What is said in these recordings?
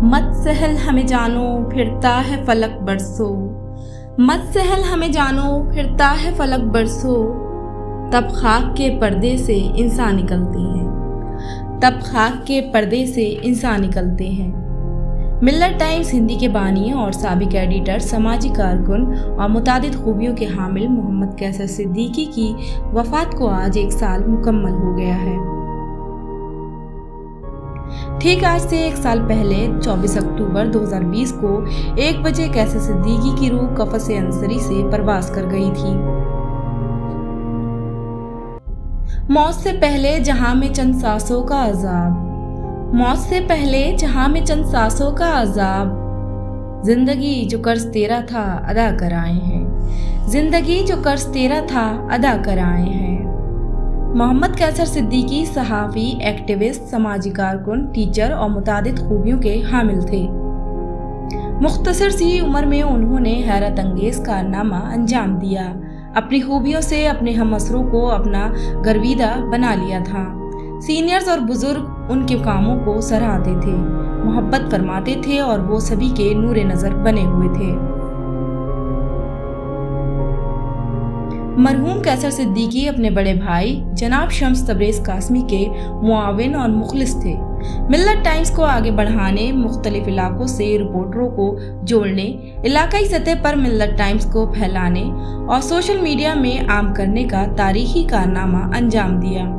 मत सहल हमें जानो फिरता है फलक बरसों, मत सहल हमें जानो फिरता है फलक बरसों। तब खाक के पर्दे से इंसान निकलते हैं, तब खाक के पर्दे से इंसान निकलते हैं। मिल्लत टाइम्स हिंदी के बानी और साबिक एडिटर, समाजी कारकुन और मुतादिद खूबियों के हामिल मोहम्मद कैसर सिद्दीकी की वफात को आज 1 साल मुकम्मल हो गया है। ठीक आज से 1 साल पहले 24 अक्टूबर 2020 को 1 बजे कैसर सिद्दीकी की रूह कफ़स-ए अंसरी से परवास कर गई थी। मौत से पहले जहां में चंद सांसों का अजाब, मौत से पहले जहां में चंद सांसों का अजाब। जिंदगी जो कर्ज तेरा था अदा कर आए हैं, जिंदगी जो कर्ज तेरा था अदा कर आए हैं। मोहम्मद कैसर सिद्दीकी सहाफ़ी, एक्टिविस्ट, समाजी कारकुन, टीचर और मुतादिद खूबियों के हामिल थे। मुख्तसर सी उम्र में उन्होंने हैरत अंगेज कारनामा अंजाम दिया। अपनी खूबियों से अपने हमअसरों को अपना गर्विदा बना लिया था। सीनियर्स और बुजुर्ग उनके कामों को सराहते थे, मोहब्बत फरमाते थे और वो सभी के नूरे नज़र बने हुए थे। मरहूम कैसर सिद्दीकी अपने बड़े भाई जनाब शम्स तबरेज़ कासमी के मुआविन और मुखलिस थे। मिल्लत टाइम्स को आगे बढ़ाने, मुख्तलिफ इलाकों से रिपोर्टरों को जोड़ने, इलाकाई सतह पर मिल्लत टाइम्स को फैलाने और सोशल मीडिया में आम करने का तारीखी कारनामा अंजाम दिया।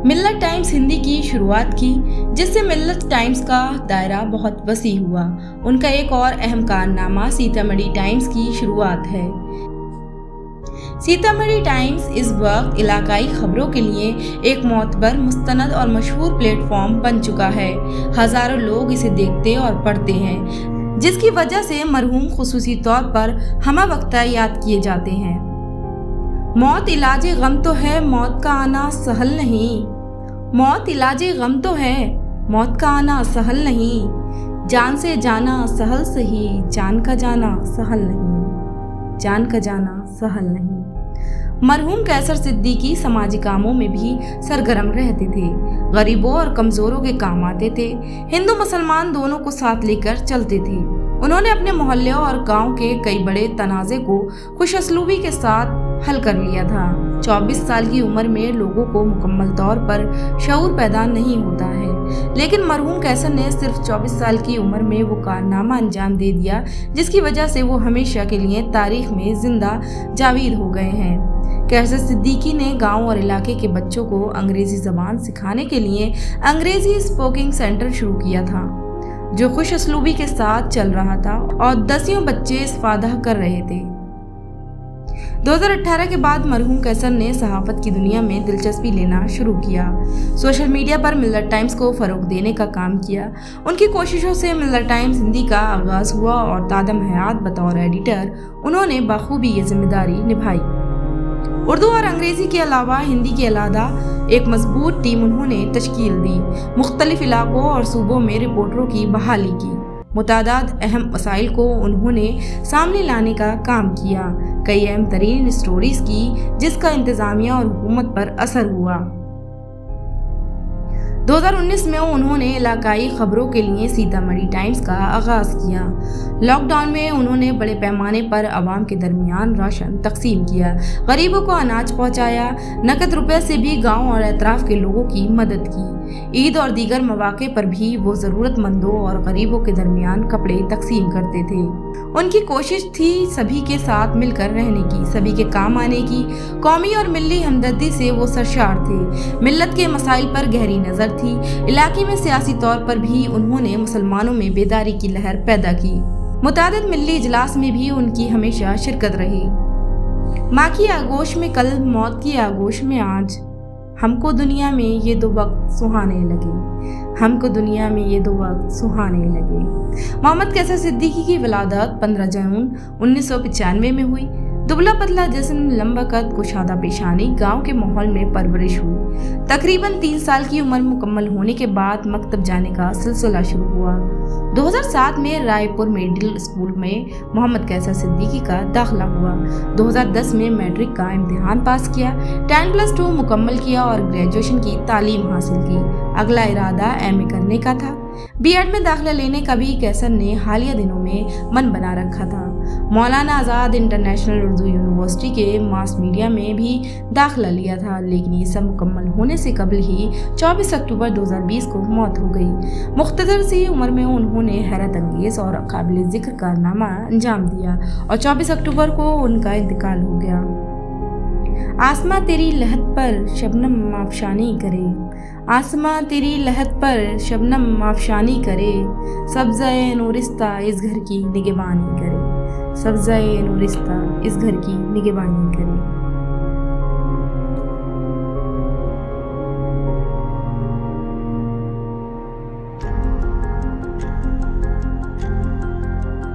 मिल्लत टाइम्स हिंदी की शुरुआत की, जिससे मिल्लत टाइम्स का दायरा बहुत वसी हुआ। उनका एक और अहम कारनामा सीतामढ़ी टाइम्स की शुरुआत है। सीतामढ़ी टाइम्स इस वक्त इलाकाई खबरों के लिए एक मोतबर, मुस्तनद और मशहूर प्लेटफॉर्म बन चुका है। हजारों लोग इसे देखते और पढ़ते हैं, जिसकी वजह से मरहूम खुसूसी तौर पर हमवक्ता याद किए जाते हैं। मौत इलाजे गम तो है, मौत का आना सहल नहीं। मौत इलाजे गम तो है, मौत का आना सहल नहीं। जान से जाना सहल सही, जान का जाना सहल नहीं, जान का जाना सहल नहीं। मरहूम कैसर सिद्दीकी समाजी कामों में भी सरगर्म रहते थे। गरीबों और कमज़ोरों के काम आते थे। हिंदू मुसलमान दोनों को साथ लेकर चलते थे। उन्होंने अपने मोहल्ले और गांव के कई बड़े तनाज़े को खुशअस्लूबी के साथ हल कर लिया था। 24 साल की उम्र में लोगों को मुकम्मल तौर पर शऊर पैदा नहीं होता है, लेकिन मरहूम कैसर ने सिर्फ 24 साल की उम्र में वो कारनामा अंजाम दे दिया, जिसकी वजह से वो हमेशा के लिए तारीख में जिंदा जावीद हो गए हैं। कैसर सिद्दीकी ने गांव और इलाके के बच्चों को अंग्रेजी ज़बान सिखाने के लिए अंग्रेजी स्पोकिंग सेंटर शुरू किया था, जो खुश असलूबी के साथ चल रहा था और 10 बच्चे इस्फादा कर रहे थे। 2018 के बाद मरहूम कैसर ने सहाफ़त की दुनिया में दिलचस्पी लेना शुरू किया। सोशल मीडिया पर मिल्लत टाइम्स को फ़रोग़ देने का काम किया। उनकी कोशिशों से मिल्लत टाइम्स हिंदी का आगाज़ हुआ और तादम हयात बतौर एडिटर उन्होंने बाखूबी ये जिम्मेदारी निभाई। उर्दू और अंग्रेज़ी के अलावा हिंदी की अलहदा एक मजबूत टीम उन्होंने तश्कील दी। मुख्तलिफ इलाकों और सूबों में रिपोर्टरों की बहाली की। मुतादाद अहम मसाइल को उन्होंने सामने लाने का काम किया। कई अहम तरीन स्टोरीज की, जिसका इंतज़ामिया और हुकूमत पर असर हुआ। 2019 में उन्होंने इलाकाई खबरों के लिए सीतामढ़ी टाइम्स का आगाज़ किया। लॉकडाउन में उन्होंने बड़े पैमाने पर आवाम के दरमियान राशन तकसीम किया, गरीबों को अनाज पहुंचाया, नकद रुपए से भी गांव और अतराफ के लोगों की मदद की। ईद और दीगर मौके पर भी वो ज़रूरतमंदों और गरीबों के दरमियान कपड़े तकसीम करते थे। उनकी कोशिश थी सभी के साथ मिलकर रहने की, सभी के काम आने की। कौमी और मिली हमदर्दी से वो सरशार थे। मिल्लत के मसाइल पर गहरी नज़र थी। इलाके में सियासी तौर पर भी उन्होंने मुसलमानों में बेदारी की लहर पैदा की। मुतादिद मिली इजलास में भी उनकी हमेशा शिरकत रही। माँ की आगोश में कल, मौत की आगोश में आज, हमको दुनिया में ये 2 वक्त सुहाने लगे, हमको दुनिया में ये 2 वक्त सुहाने लगे। मोहम्मद कैसर सिद्दीकी की विलादत 15 जून 1995 में हुई। दुबला पतला जिस्म, लंबा कद, कुशादा पेशानी, गांव के माहौल में परवरिश हुई। तकरीबन 3 साल की उम्र मुकम्मल होने के बाद मकतब जाने का सिलसिला शुरू हुआ। 2007 में रायपुर मिडिल स्कूल में मोहम्मद कैसर सिद्दीकी का दाखिला हुआ। 2010 में मैट्रिक का इम्तिहान पास किया, 10+2 मुकम्मल किया और ग्रेजुएशन की तालीम हासिल की। अगला इरादा एमए करने का था। बीएड में दाखिला लेने का भी कैसर ने हालिया दिनों में मन बना रखा था। मौलाना आज़ाद इंटरनेशनल उर्दू यूनिवर्सिटी के मास मीडिया में भी दाखिला लिया था, लेकिन ये सब मुकम्मल होने से कबल ही 24 अक्टूबर 2020 को मौत हो गई। मुख्तसर सी उम्र में उन्होंने हैरत अंगेज़ और काबिल ज़िक्र कारनामा अंजाम दिया और 24 अक्टूबर को उनका इंतकाल हो गया। आसमां तेरी लहद पर शबनम आफशानी करे, आसमां तेरी लहद पर शबनम आफशानी करे, सब्ज़े नूरिस्ता इस घर की निगहबानी करे, सब्ज़े नूरिस्ता इस घर की निगहबानी करे।